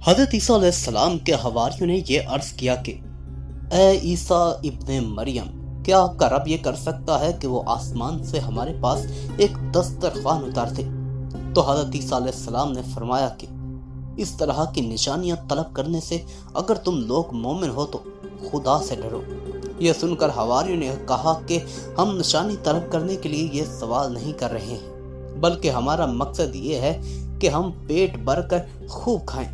حضرت عیسیٰ علیہ السلام کے حواریوں نے یہ عرض کیا کہ اے عیسیٰ ابن مریم، کیا آپ کا رب یہ کر سکتا ہے کہ وہ آسمان سے ہمارے پاس ایک دسترخوان اتار دے؟ تو حضرت عیسیٰ علیہ السلام نے فرمایا کہ اس طرح کی نشانیاں طلب کرنے سے اگر تم لوگ مومن ہو تو خدا سے ڈرو۔ یہ سن کر حواریوں نے کہا کہ ہم نشانی طلب کرنے کے لیے یہ سوال نہیں کر رہے ہیں، بلکہ ہمارا مقصد یہ ہے کہ ہم پیٹ بھر کر خوب کھائیں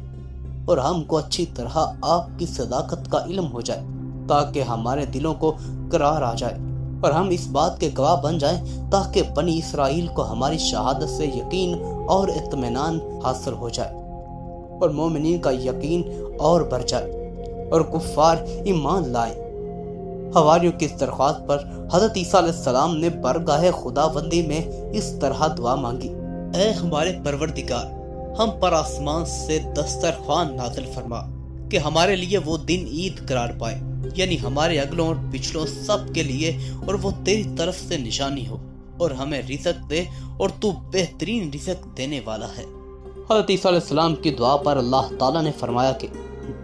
اور ہم کو اچھی طرح آپ کی صداقت کا علم ہو جائے، تاکہ ہمارے دلوں کو قرار آ جائے اور ہم اس بات کے گواہ بن جائیں، تاکہ بنی اسرائیل کو ہماری شہادت سے یقین اور اطمینان حاصل ہو جائے اور مومنین کا یقین اور بڑھ جائے اور کفار ایمان لائیں۔ حواریوں کی اس درخواست پر حضرت عیسیٰ علیہ السلام نے برگاہ خداوندی میں اس طرح دعا مانگی: اے ہمارے پروردگار، ہم پر آسمان سے دسترخوان نازل فرما کہ ہمارے لیے وہ دن عید قرار پائے، یعنی ہمارے اگلوں اور پچھلوں سب کے لیے، اور وہ تیری طرف سے نشانی ہو، اور ہمیں رزق دے، اور تو بہترین رزق دینے والا ہے۔ حضرت عیسیٰ علیہ السلام کی دعا پر اللہ تعالیٰ نے فرمایا کہ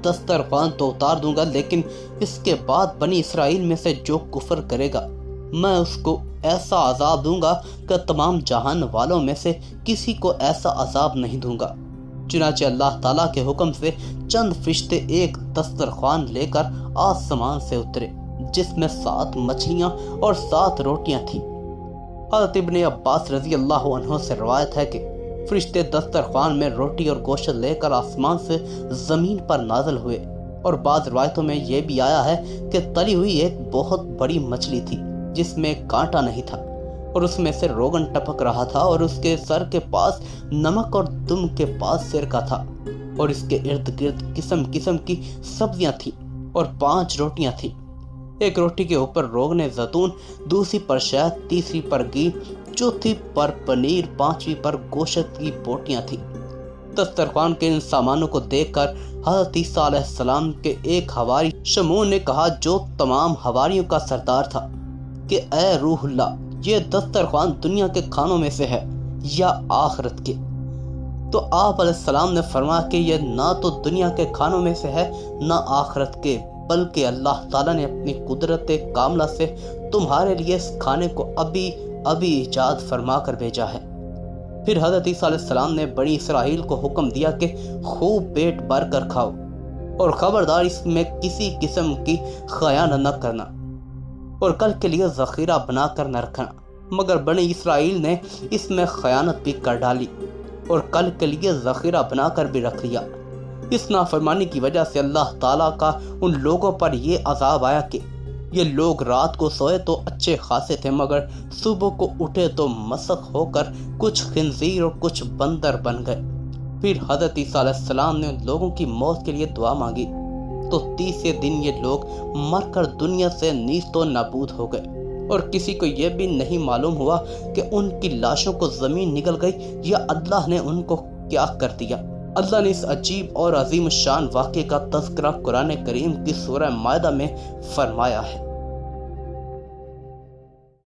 دسترخوان تو اتار دوں گا، لیکن اس کے بعد بنی اسرائیل میں سے جو کفر کرے گا میں اس کو ایسا عذاب دوں گا کہ تمام جہان والوں میں سے کسی کو ایسا عذاب نہیں دوں گا۔ چنانچہ اللہ تعالیٰ کے حکم سے چند فرشتے ایک دسترخوان لے کر آسمان سے اترے، جس میں 7 مچھلیاں اور 7 روٹیاں تھیں۔ حضرت ابن عباس رضی اللہ عنہ سے روایت ہے کہ فرشتے دسترخوان میں روٹی اور گوشت لے کر آسمان سے زمین پر نازل ہوئے، اور بعض روایتوں میں یہ بھی آیا ہے کہ تلی ہوئی ایک بہت بڑی مچھلی تھی جس میں کانٹا نہیں تھا، اور اس میں سے روغن ٹپک رہا تھا، اور اس کے سر کے پاس نمک اور دم کے پاس سرکہ تھا، اور اس کے ارد گرد قسم قسم کی سبزیاں تھیں اور 5 روٹیاں تھیں۔ ایک روٹی کے اوپر روغن زیتون، دوسری پر شہد، تیسری پر گھی، چوتھی پر پنیر، 5ویں پر گوشت کی بوٹیاں تھیں۔ دسترخوان کے ان سامانوں کو دیکھ کر حضرت عیسیٰ علیہ السلام کے ایک حواری شمعون نے کہا، جو تمام حواریوں کا سردار تھا، کہ اے روح اللہ، یہ دسترخوان دنیا کے کھانوں میں سے ہے یا آخرت کے؟ تو آپ علیہ السلام نے فرمایا کہ یہ نہ تو دنیا کے کھانوں میں سے ہے نہ آخرت کے، بلکہ اللہ تعالیٰ نے اپنی قدرت کاملہ سے تمہارے لیے اس کھانے کو ابھی ایجاد فرما کر بھیجا ہے۔ پھر حضرت عیسیٰ علیہ السلام نے بنی اسرائیل کو حکم دیا کہ خوب پیٹ بھر کر کھاؤ، اور خبردار اس میں کسی قسم کی خیانت نہ کرنا، اور کل کے لیے ذخیرہ بنا کر نہ رکھنا۔ مگر بنی اسرائیل نے اس میں خیانت بھی کر ڈالی اور کل کے لیے ذخیرہ بنا کر بھی رکھ لیا۔ اس نافرمانی کی وجہ سے اللہ تعالیٰ کا ان لوگوں پر یہ عذاب آیا کہ یہ لوگ رات کو سوئے تو اچھے خاصے تھے، مگر صبح کو اٹھے تو مسخ ہو کر کچھ خنزیر اور کچھ بندر بن گئے۔ پھر حضرت عیسیٰ علیہ السلام نے لوگوں کی موت کے لیے دعا مانگی، تو 30 دن یہ لوگ مر کر دنیا سے نیست و نابود ہو گئے، اور کسی کو یہ بھی نہیں معلوم ہوا کہ ان کی لاشوں کو زمین نگل گئی یا اللہ نے ان کو کیا کر دیا۔ اللہ نے اس عجیب اور عظیم شان واقعے کا تذکرہ قرآن کریم کی سورہ مائدہ میں فرمایا ہے۔